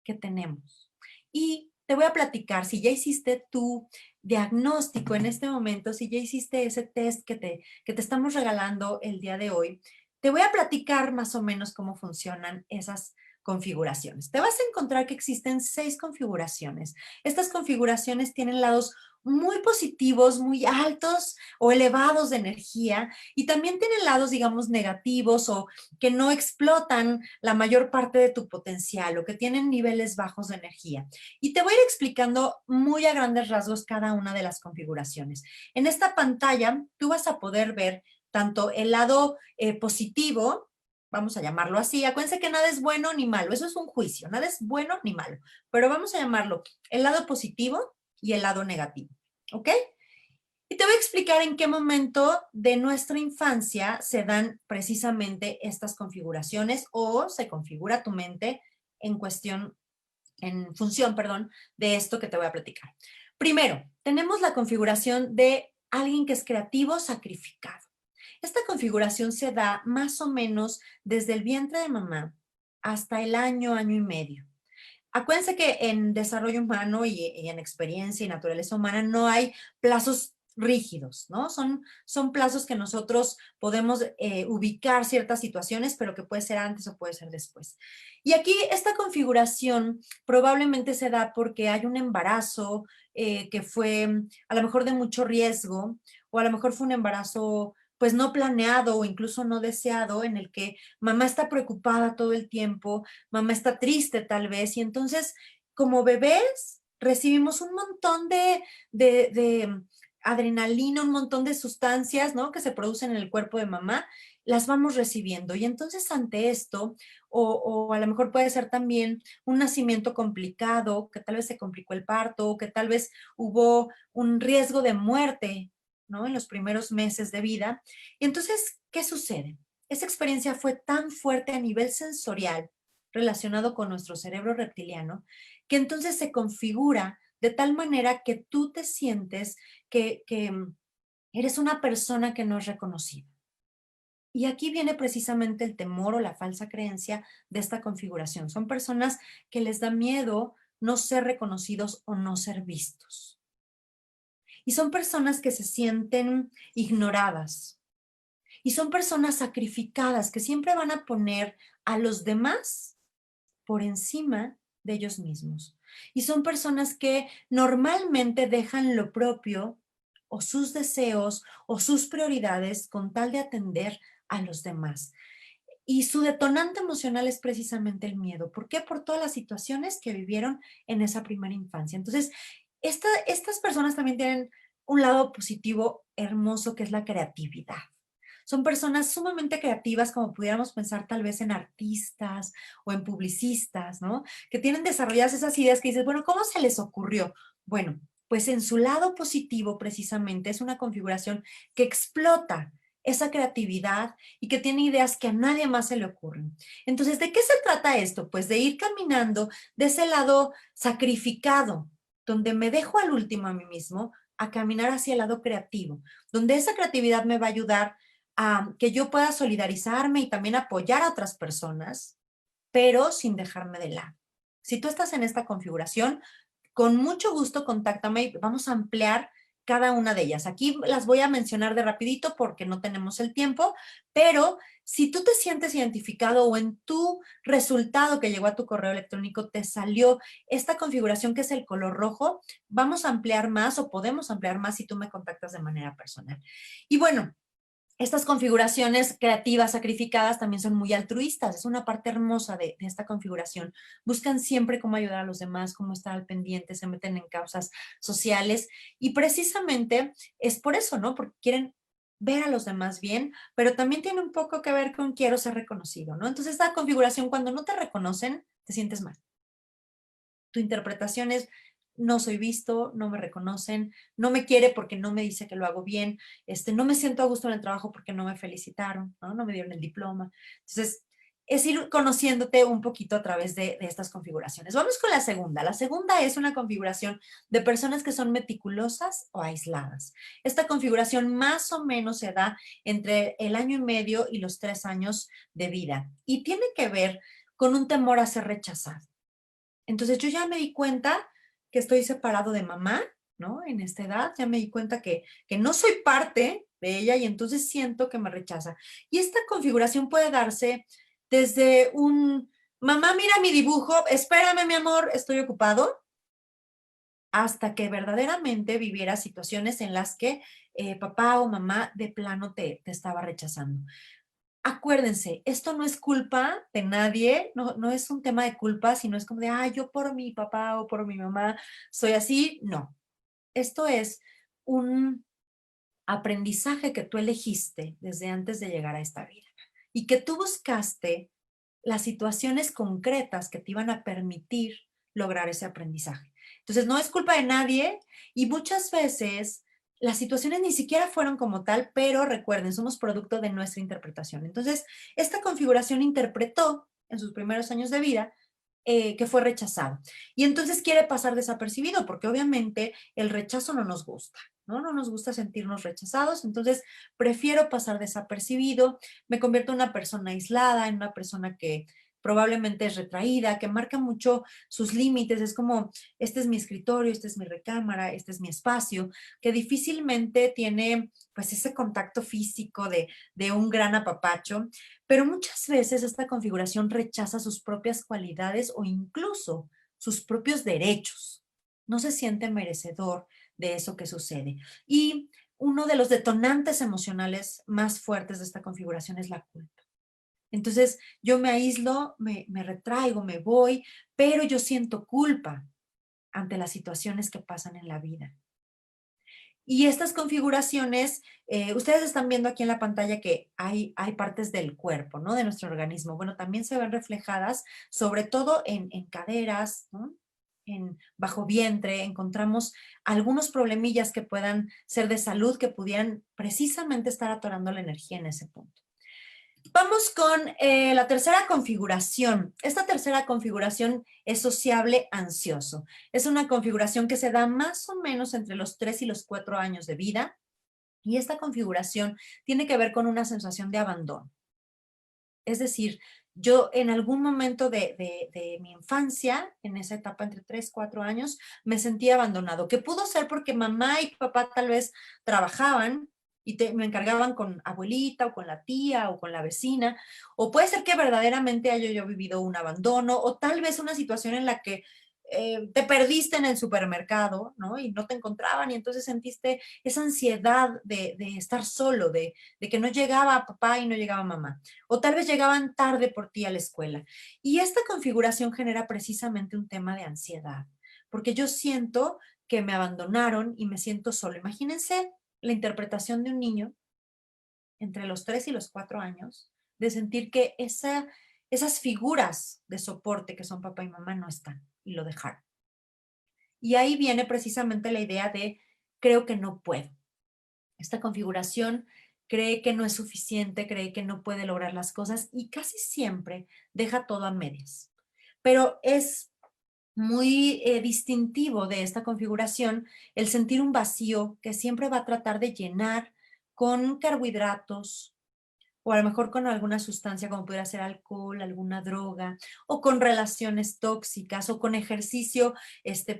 [SPEAKER 1] que tenemos. Y te voy a platicar, si ya hiciste tu diagnóstico en este momento, si ya hiciste ese test que te estamos regalando el día de hoy, te voy a platicar más o menos cómo funcionan esas configuraciones. Te vas a encontrar que existen 6 configuraciones. Estas configuraciones tienen lados muy positivos, muy altos o elevados de energía y también tienen lados, digamos, negativos o que no explotan la mayor parte de tu potencial o que tienen niveles bajos de energía. Y te voy a ir explicando muy a grandes rasgos cada una de las configuraciones. En esta pantalla tú vas a poder ver tanto el lado positivo, vamos a llamarlo así. Acuérdense que nada es bueno ni malo, eso es un juicio, nada es bueno ni malo, pero vamos a llamarlo el lado positivo y el lado negativo, ¿ok? Y te voy a explicar en qué momento de nuestra infancia se dan precisamente estas configuraciones o se configura tu mente en cuestión, en función, perdón, de esto que te voy a platicar. Primero, tenemos la configuración de alguien que es creativo, sacrificado. Esta configuración se da más o menos desde el vientre de mamá hasta el año, año y medio. Acuérdense que en desarrollo humano y en experiencia y naturaleza humana no hay plazos rígidos, ¿no? Son plazos que nosotros podemos ubicar ciertas situaciones, pero que puede ser antes o puede ser después. Y aquí esta configuración probablemente se da porque hay un embarazo que fue a lo mejor de mucho riesgo o a lo mejor fue un embarazo pues no planeado o incluso no deseado en el que mamá está preocupada todo el tiempo, mamá está triste tal vez, y entonces como bebés recibimos un montón de adrenalina, un montón de sustancias, ¿no? Que se producen en el cuerpo de mamá, las vamos recibiendo. Y entonces ante esto, o a lo mejor puede ser también un nacimiento complicado, que tal vez se complicó el parto, o que tal vez hubo un riesgo de muerte, ¿no? En los primeros meses de vida. Y entonces, ¿qué sucede? Esa experiencia fue tan fuerte a nivel sensorial relacionado con nuestro cerebro reptiliano, que entonces se configura de tal manera que tú te sientes que eres una persona que no es reconocida. Y aquí viene precisamente el temor o la falsa creencia de esta configuración. Son personas que les da miedo no ser reconocidos o no ser vistos. Y son personas que se sienten ignoradas. Y son personas sacrificadas que siempre van a poner a los demás por encima de ellos mismos. Y son personas que normalmente dejan lo propio o sus deseos o sus prioridades con tal de atender a los demás. Y su detonante emocional es precisamente el miedo. ¿Por qué? Por todas las situaciones que vivieron en esa primera infancia. Entonces, estas personas también tienen un lado positivo hermoso que es la creatividad. Son personas sumamente creativas, como pudiéramos pensar tal vez en artistas o en publicistas, ¿no? Que tienen desarrolladas esas ideas que dices, bueno, ¿cómo se les ocurrió? Bueno, pues en su lado positivo precisamente es una configuración que explota esa creatividad y que tiene ideas que a nadie más se le ocurren. Entonces, ¿de qué se trata esto? Pues de ir caminando de ese lado sacrificado, donde me dejo al último a mí mismo, a caminar hacia el lado creativo, donde esa creatividad me va a ayudar a que yo pueda solidarizarme y también apoyar a otras personas, pero sin dejarme de lado. Si tú estás en esta configuración, con mucho gusto contáctame y vamos a ampliar cada una de ellas. Aquí las voy a mencionar de rapidito porque no tenemos el tiempo, pero si tú te sientes identificado o en tu resultado que llegó a tu correo electrónico te salió esta configuración que es el color rojo, vamos a ampliar más o podemos ampliar más si tú me contactas de manera personal. Y bueno, estas configuraciones creativas sacrificadas también son muy altruistas, es una parte hermosa de esta configuración. Buscan siempre cómo ayudar a los demás, cómo estar al pendiente, se meten en causas sociales y precisamente es por eso, ¿no? Porque quieren ver a los demás bien, pero también tiene un poco que ver con quiero ser reconocido, ¿no? Entonces esta configuración cuando no te reconocen, te sientes mal. Tu interpretación es, no soy visto, no me reconocen, no me quiere porque no me dice que lo hago bien, no me siento a gusto en el trabajo porque no me felicitaron, ¿no? No me dieron el diploma. Entonces, es ir conociéndote un poquito a través de estas configuraciones. Vamos con la segunda. La segunda es una configuración de personas que son meticulosas o aisladas. Esta configuración más o menos se da entre el año y medio y los 3 años de vida y tiene que ver con un temor a ser rechazado. Entonces yo ya me di cuenta que estoy separado de mamá, ¿no? En esta edad, ya me di cuenta que no soy parte de ella y entonces siento que me rechaza. Y esta configuración puede darse desde un, mamá, mira mi dibujo, espérame, mi amor, estoy ocupado, hasta que verdaderamente viviera situaciones en las que papá o mamá de plano te estaba rechazando. Acuérdense, esto no es culpa de nadie, no es un tema de culpa, sino es como de, yo por mi papá o por mi mamá soy así. No, esto es un aprendizaje que tú elegiste desde antes de llegar a esta vida y que tú buscaste las situaciones concretas que te iban a permitir lograr ese aprendizaje. Entonces, no es culpa de nadie y muchas veces las situaciones ni siquiera fueron como tal, pero recuerden, somos producto de nuestra interpretación. Entonces, esta configuración interpretó en sus primeros años de vida que fue rechazado. Y entonces quiere pasar desapercibido porque obviamente el rechazo no nos gusta, ¿no? No nos gusta sentirnos rechazados, entonces prefiero pasar desapercibido, me convierto en una persona aislada, en una persona que probablemente es retraída, que marca mucho sus límites, es como, este es mi escritorio, este es mi recámara, este es mi espacio, que difícilmente tiene pues ese contacto físico de un gran apapacho, pero muchas veces esta configuración rechaza sus propias cualidades o incluso sus propios derechos. No se siente merecedor de eso que sucede. Y uno de los detonantes emocionales más fuertes de esta configuración es la culpa. Entonces, yo me aíslo, me retraigo, me voy, pero yo siento culpa ante las situaciones que pasan en la vida. Y estas configuraciones, ustedes están viendo aquí en la pantalla que hay partes del cuerpo, ¿no? De nuestro organismo. Bueno, también se ven reflejadas, sobre todo en caderas, ¿no? En bajo vientre, encontramos algunos problemillas que puedan ser de salud, que pudieran precisamente estar atorando la energía en ese punto. Vamos con la tercera configuración. Esta tercera configuración es sociable ansioso. Es una configuración que se da más o menos entre los 3 y los 4 años de vida. Y esta configuración tiene que ver con una sensación de abandono. Es decir, yo en algún momento de mi infancia, en esa etapa entre 3 4 años, me sentía abandonado, que pudo ser porque mamá y papá tal vez trabajaban y me encargaban con abuelita o con la tía o con la vecina, o puede ser que verdaderamente haya yo vivido un abandono o tal vez una situación en la que te perdiste en el supermercado, ¿no? Y no te encontraban y entonces sentiste esa ansiedad de estar solo, de que no llegaba papá y no llegaba mamá. O tal vez llegaban tarde por ti a la escuela. Y esta configuración genera precisamente un tema de ansiedad, porque yo siento que me abandonaron y me siento solo. Imagínense la interpretación de un niño entre los 3 y los 4 años, de sentir que esas figuras de soporte que son papá y mamá no están y lo dejaron. Y ahí viene precisamente la idea de creo que no puedo. Esta configuración cree que no es suficiente, cree que no puede lograr las cosas y casi siempre deja todo a medias. Pero es muy distintivo de esta configuración el sentir un vacío que siempre va a tratar de llenar con carbohidratos, o a lo mejor con alguna sustancia como pudiera ser alcohol, alguna droga, o con relaciones tóxicas, o con ejercicio,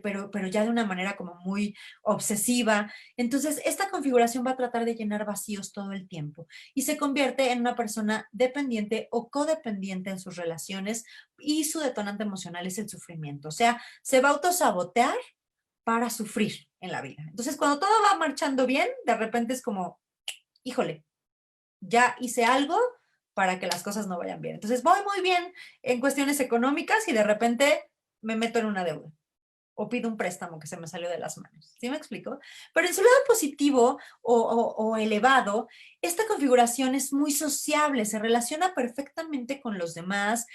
[SPEAKER 1] pero ya de una manera como muy obsesiva. Entonces, esta configuración va a tratar de llenar vacíos todo el tiempo y se convierte en una persona dependiente o codependiente en sus relaciones y su detonante emocional es el sufrimiento. O sea, se va a autosabotear para sufrir en la vida. Entonces, cuando todo va marchando bien, de repente es como, híjole, ya hice algo para que las cosas no vayan bien. Entonces voy muy bien en cuestiones económicas y de repente me meto en una deuda o pido un préstamo que se me salió de las manos. ¿Sí me explico? Pero en su lado positivo o elevado, esta configuración es muy sociable, se relaciona perfectamente con los demás,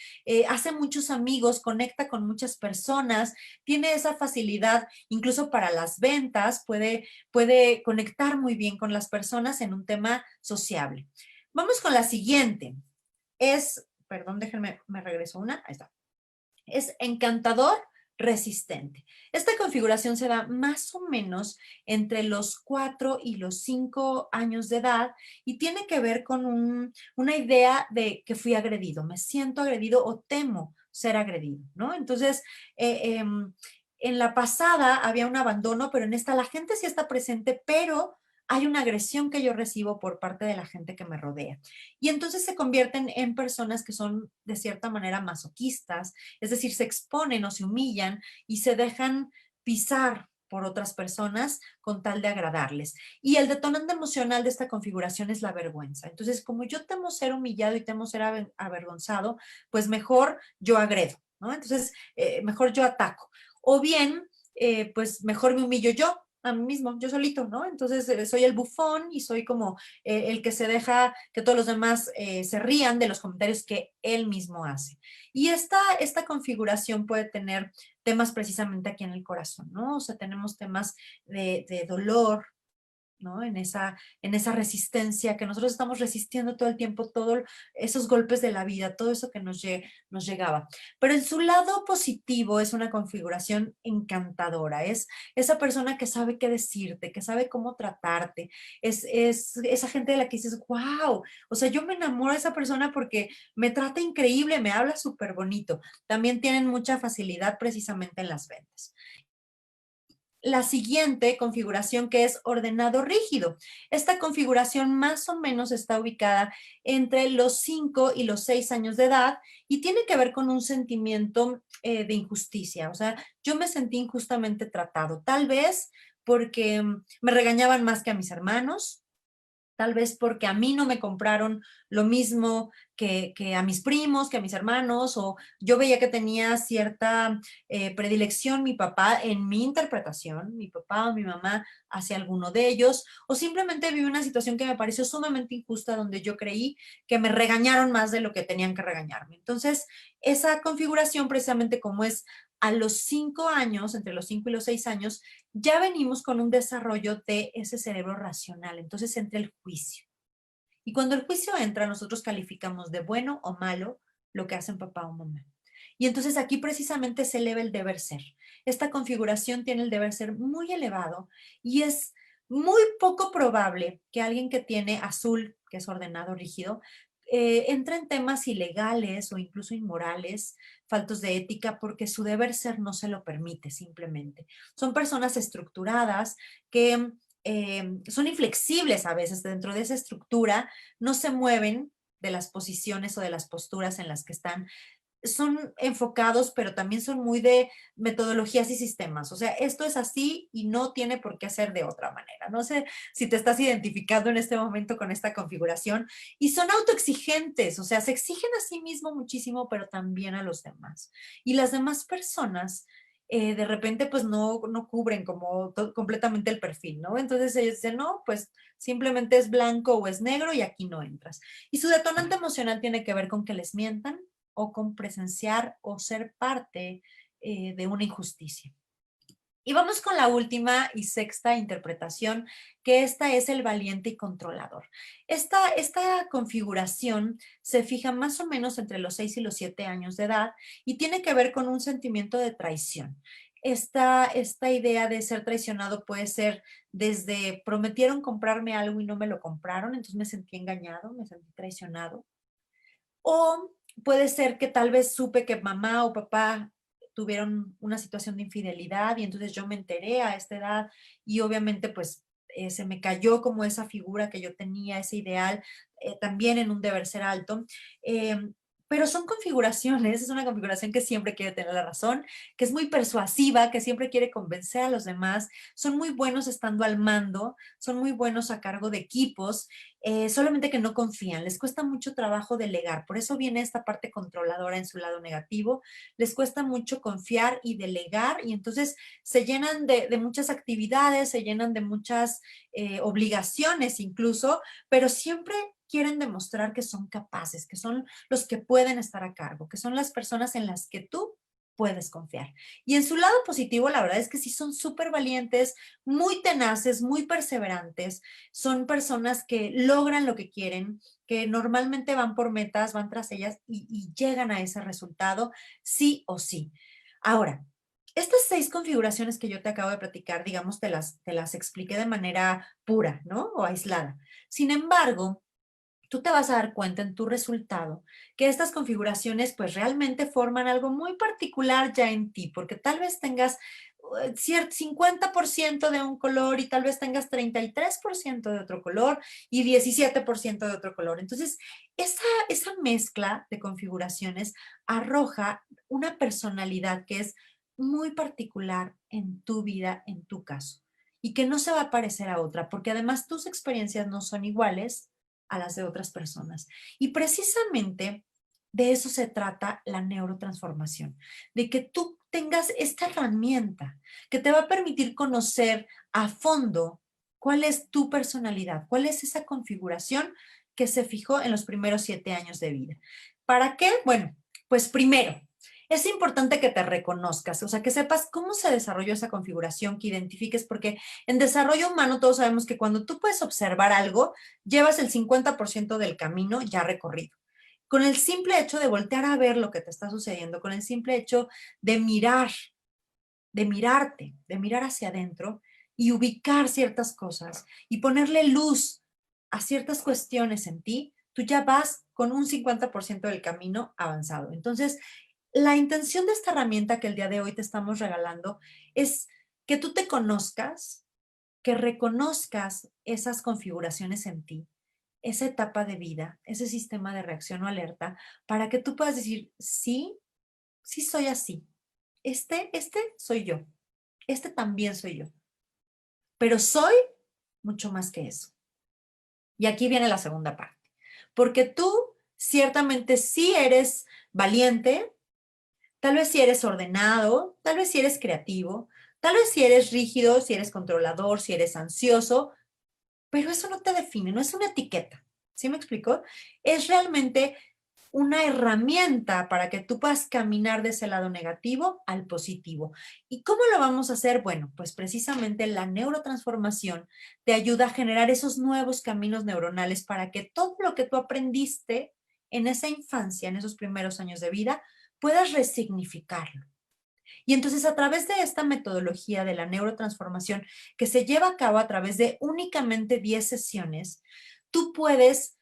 [SPEAKER 1] hace muchos amigos, conecta con muchas personas, tiene esa facilidad incluso para las ventas, puede conectar muy bien con las personas en un tema sociable. Vamos con la siguiente. Perdón, déjenme, me regreso una. Ahí está. Es encantador, resistente. Esta configuración se da más o menos entre los 4 y los 5 años de edad y tiene que ver con una idea de que fui agredido, me siento agredido o temo ser agredido, ¿no? Entonces, en la pasada había un abandono, pero en esta la gente sí está presente, pero hay una agresión que yo recibo por parte de la gente que me rodea. Y entonces se convierten en personas que son de cierta manera masoquistas, es decir, se exponen o se humillan y se dejan pisar por otras personas con tal de agradarles. Y el detonante emocional de esta configuración es la vergüenza. Entonces, como yo temo ser humillado y temo ser avergonzado, pues mejor yo agredo, ¿no? Entonces, mejor yo ataco. O bien, pues mejor me humillo yo a mí mismo, yo solito, ¿no? Entonces soy el bufón y soy como el que se deja que todos los demás se rían de los comentarios que él mismo hace. Y esta configuración puede tener temas precisamente aquí en el corazón, ¿no? O sea, tenemos temas de dolor, ¿no? En esa resistencia que nosotros estamos resistiendo todo el tiempo, todos esos golpes de la vida, todo eso que nos llegaba. Pero en su lado positivo es una configuración encantadora, es esa persona que sabe qué decirte, que sabe cómo tratarte, es esa gente de la que dices, wow, o sea, yo me enamoro de esa persona porque me trata increíble, me habla súper bonito. También tienen mucha facilidad precisamente en las ventas. La siguiente configuración que es ordenado rígido. Esta configuración más o menos está ubicada entre los 5 y los 6 años de edad y tiene que ver con un sentimiento de injusticia. O sea, yo me sentí injustamente tratado, tal vez porque me regañaban más que a mis hermanos, tal vez porque a mí no me compraron lo mismo que a mis primos, que a mis hermanos, o yo veía que tenía cierta predilección mi papá en mi interpretación, mi papá o mi mamá hacia alguno de ellos, o simplemente viví una situación que me pareció sumamente injusta donde yo creí que me regañaron más de lo que tenían que regañarme. Entonces, esa configuración precisamente como es a los 5 años, entre los 5 y los 6 años, ya venimos con un desarrollo de ese cerebro racional, entonces entra el juicio. Y cuando el juicio entra, nosotros calificamos de bueno o malo lo que hacen papá o mamá. Y entonces aquí precisamente se eleva el deber ser. Esta configuración tiene el deber ser muy elevado y es muy poco probable que alguien que tiene azul, que es ordenado, rígido, entre en temas ilegales o incluso inmorales, faltos de ética, porque su deber ser no se lo permite simplemente. Son personas estructuradas que son inflexibles a veces dentro de esa estructura, no se mueven de las posiciones o de las posturas en las que están son enfocados, pero también son muy de metodologías y sistemas. O sea, esto es así y no tiene por qué ser de otra manera. No sé si te estás identificando en este momento con esta configuración. Y son autoexigentes, o sea, se exigen a sí mismo muchísimo, pero también a los demás. Y las demás personas de repente pues no cubren como completamente el perfil, ¿no? Entonces ellos dicen, no, pues simplemente es blanco o es negro y aquí no entras. Y su detonante emocional tiene que ver con que les mientan o con presenciar o ser parte de una injusticia. Y vamos con la última y sexta interpretación, que esta es el valiente y controlador. Esta configuración se fija más o menos entre los 6 y los 7 años de edad y tiene que ver con un sentimiento de traición. Esta idea de ser traicionado puede ser desde prometieron comprarme algo y no me lo compraron, entonces me sentí engañado, me sentí traicionado. O puede ser que tal vez supe que mamá o papá tuvieron una situación de infidelidad y entonces yo me enteré a esta edad y obviamente pues se me cayó como esa figura que yo tenía, ese ideal, también en un deber ser alto. Pero son configuraciones, es una configuración que siempre quiere tener la razón, que es muy persuasiva, que siempre quiere convencer a los demás, son muy buenos estando al mando, son muy buenos a cargo de equipos, solamente que no confían, les cuesta mucho trabajo delegar, por eso viene esta parte controladora en su lado negativo, les cuesta mucho confiar y delegar y entonces se llenan de muchas actividades, se llenan de muchas obligaciones incluso, pero siempre quieren demostrar que son capaces, que son los que pueden estar a cargo, que son las personas en las que tú puedes confiar. Y en su lado positivo, la verdad es que sí son súper valientes, muy tenaces, muy perseverantes, son personas que logran lo que quieren, que normalmente van por metas, van tras ellas y llegan a ese resultado sí o sí. Ahora, estas 6 configuraciones que yo te acabo de platicar, digamos, te las expliqué de manera pura, ¿no? O aislada. Sin embargo, tú te vas a dar cuenta en tu resultado que estas configuraciones pues realmente forman algo muy particular ya en ti, porque tal vez tengas cierto 50% de un color y tal vez tengas 33% de otro color y 17% de otro color. Entonces, esa mezcla de configuraciones arroja una personalidad que es muy particular en tu vida, en tu caso, y que no se va a parecer a otra, porque además tus experiencias no son iguales a las de otras personas. Y precisamente de eso se trata la neurotransformación, de que tú tengas esta herramienta que te va a permitir conocer a fondo cuál es tu personalidad, cuál es esa configuración que se fijó en los primeros 7 años de vida. ¿Para qué? Bueno, pues primero, es importante que te reconozcas, o sea, que sepas cómo se desarrolló esa configuración, que identifiques, porque en desarrollo humano todos sabemos que cuando tú puedes observar algo, llevas el 50% del camino ya recorrido. Con el simple hecho de voltear a ver lo que te está sucediendo, con el simple hecho de mirar, de mirarte, de mirar hacia adentro y ubicar ciertas cosas y ponerle luz a ciertas cuestiones en ti, tú ya vas con un 50% del camino avanzado. Entonces, la intención de esta herramienta que el día de hoy te estamos regalando es que tú te conozcas, que reconozcas esas configuraciones en ti, esa etapa de vida, ese sistema de reacción o alerta, para que tú puedas decir, sí, sí soy así. Este soy yo. Este también soy yo. Pero soy mucho más que eso. Y aquí viene la segunda parte. Porque tú ciertamente sí eres valiente, tal vez si eres ordenado, tal vez si eres creativo, tal vez si eres rígido, si eres controlador, si eres ansioso, pero eso no te define, no es una etiqueta. ¿Sí me explico? Es realmente una herramienta para que tú puedas caminar de ese lado negativo al positivo. ¿Y cómo lo vamos a hacer? Bueno, pues precisamente la neurotransformación te ayuda a generar esos nuevos caminos neuronales para que todo lo que tú aprendiste en esa infancia, en esos primeros años de vida, puedas resignificarlo. Y entonces a través de esta metodología de la neurotransformación que se lleva a cabo a través de únicamente 10 sesiones, tú puedes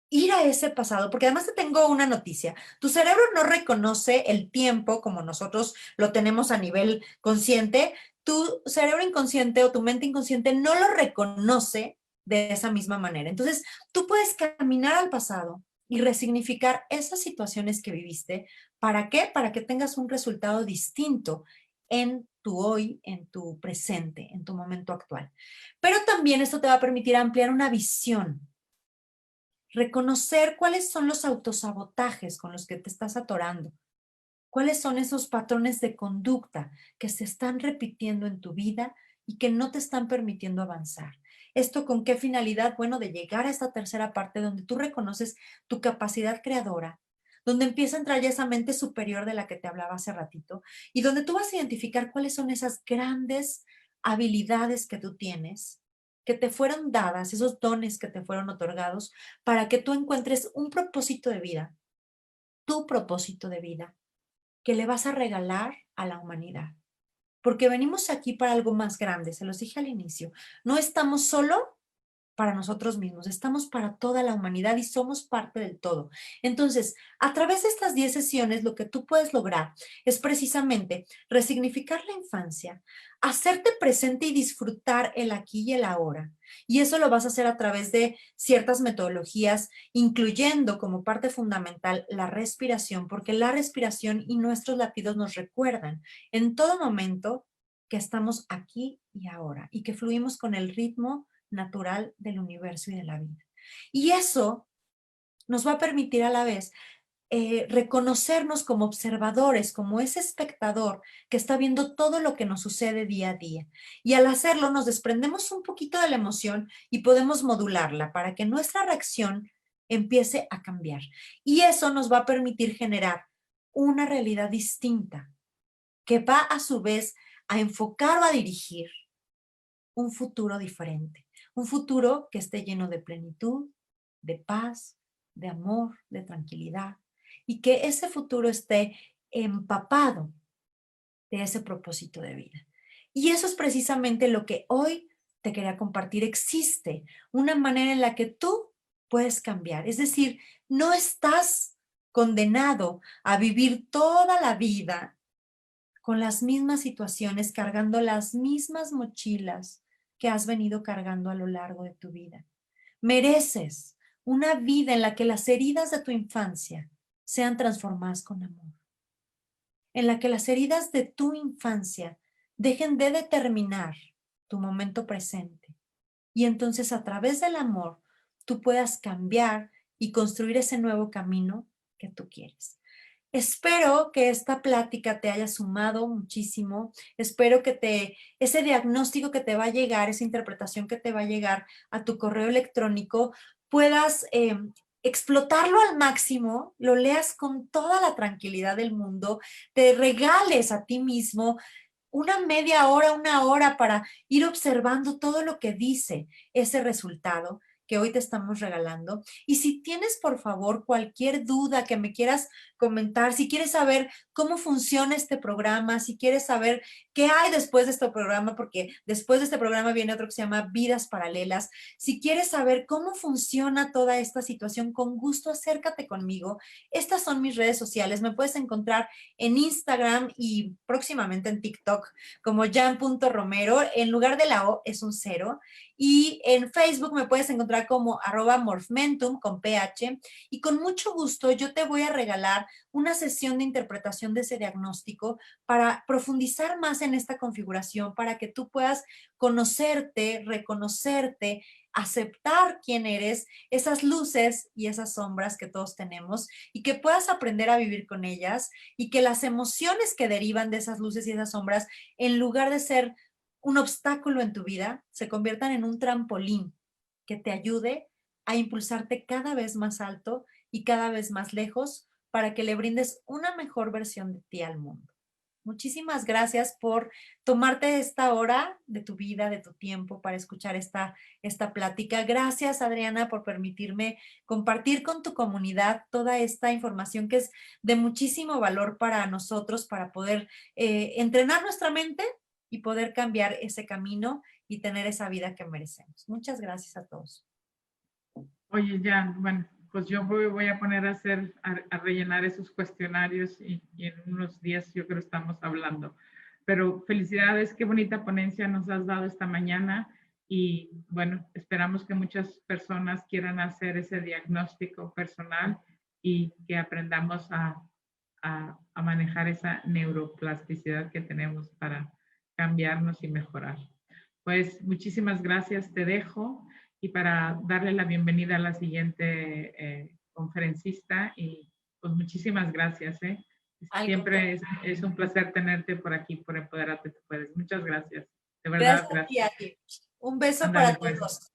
[SPEAKER 1] ir a ese pasado, porque además te tengo una noticia. Tu cerebro no reconoce el tiempo como nosotros lo tenemos a nivel consciente. Tu cerebro inconsciente o tu mente inconsciente no lo reconoce de esa misma manera. Entonces, tú puedes caminar al pasado y resignificar esas situaciones que viviste. ¿Para qué? Para que tengas un resultado distinto en tu hoy, en tu presente, en tu momento actual. Pero también esto te va a permitir ampliar una visión, reconocer cuáles son los autosabotajes con los que te estás atorando, cuáles son esos patrones de conducta que se están repitiendo en tu vida y que no te están permitiendo avanzar. ¿Esto con qué finalidad? Bueno, de llegar a esta tercera parte donde tú reconoces tu capacidad creadora, donde empieza a entrar ya esa mente superior de la que te hablaba hace ratito y donde tú vas a identificar cuáles son esas grandes habilidades que tú tienes, que te fueron dadas, esos dones que te fueron otorgados para que tú encuentres un propósito de vida, tu propósito de vida que le vas a regalar a la humanidad. Porque venimos aquí para algo más grande, se los dije al inicio. No estamos solo para nosotros mismos, estamos para toda la humanidad y somos parte del todo. Entonces, a través de estas 10 sesiones, lo que tú puedes lograr es precisamente resignificar la infancia, hacerte presente y disfrutar el aquí y el ahora. Y eso lo vas a hacer a través de ciertas metodologías, incluyendo como parte fundamental la respiración, porque la respiración y nuestros latidos nos recuerdan en todo momento que estamos aquí y ahora y que fluimos con el ritmo natural del universo y de la vida. Y eso nos va a permitir a la vez reconocernos como observadores, como ese espectador que está viendo todo lo que nos sucede día a día. Y al hacerlo nos desprendemos un poquito de la emoción y podemos modularla para que nuestra reacción empiece a cambiar. Y eso nos va a permitir generar una realidad distinta que va a su vez a enfocar o a dirigir un futuro diferente, un futuro que esté lleno de plenitud, de paz, de amor, de tranquilidad, y que ese futuro esté empapado de ese propósito de vida. Y eso es precisamente lo que hoy te quería compartir. Existe una manera en la que tú puedes cambiar. Es decir, no estás condenado a vivir toda la vida con las mismas situaciones, cargando las mismas mochilas que has venido cargando a lo largo de tu vida. Mereces una vida en la que las heridas de tu infancia sean transformadas con amor, en la que las heridas de tu infancia dejen de determinar tu momento presente y entonces a través del amor tú puedas cambiar y construir ese nuevo camino que tú quieres. Espero que esta plática te haya sumado muchísimo. Espero que ese diagnóstico que te va a llegar, esa interpretación que te va a llegar a tu correo electrónico, puedas explotarlo al máximo, lo leas con toda la tranquilidad del mundo, te regales a ti mismo una media hora, una hora para ir observando todo lo que dice ese resultado que hoy te estamos regalando. Y si tienes, por favor, cualquier duda que me quieras comentar, si quieres saber cómo funciona este programa, si quieres saber qué hay después de este programa, porque después de este programa viene otro que se llama Vidas Paralelas, si quieres saber cómo funciona toda esta situación, con gusto acércate conmigo. Estas son mis redes sociales, me puedes encontrar en Instagram y próximamente en TikTok como jan.romero, en lugar de la O es un 0, y en Facebook me puedes encontrar como @morphmentum con PH, y con mucho gusto yo te voy a regalar una sesión de interpretación de ese diagnóstico para profundizar más en esta configuración, para que tú puedas conocerte, reconocerte, aceptar quién eres, esas luces y esas sombras que todos tenemos, y que puedas aprender a vivir con ellas, y que las emociones que derivan de esas luces y esas sombras, en lugar de ser un obstáculo en tu vida, se conviertan en un trampolín que te ayude a impulsarte cada vez más alto y cada vez más lejos para que le brindes una mejor versión de ti al mundo. Muchísimas gracias por tomarte esta hora de tu vida, de tu tiempo para escuchar esta plática. Gracias, Adriana, por permitirme compartir con tu comunidad toda esta información que es de muchísimo valor para nosotros, para poder entrenar nuestra mente y poder cambiar ese camino y tener esa vida que merecemos. Muchas gracias a todos.
[SPEAKER 2] Oye, ya, bueno, pues yo voy a poner a rellenar esos cuestionarios y en unos días yo creo estamos hablando. Pero felicidades, qué bonita ponencia nos has dado esta mañana y bueno, esperamos que muchas personas quieran hacer ese diagnóstico personal y que aprendamos a manejar esa neuroplasticidad que tenemos para cambiarnos y mejorar. Pues muchísimas gracias, te dejo y para darle la bienvenida a la siguiente conferencista y pues muchísimas gracias.
[SPEAKER 1] Al
[SPEAKER 2] Siempre
[SPEAKER 1] contrario.
[SPEAKER 2] es un placer tenerte por aquí, por Empodérate Tú Puedes. Muchas gracias. De verdad,
[SPEAKER 1] Gracias a ti,
[SPEAKER 2] gracias.
[SPEAKER 1] Ari. Un beso para
[SPEAKER 2] Ándale, pues.
[SPEAKER 1] todos.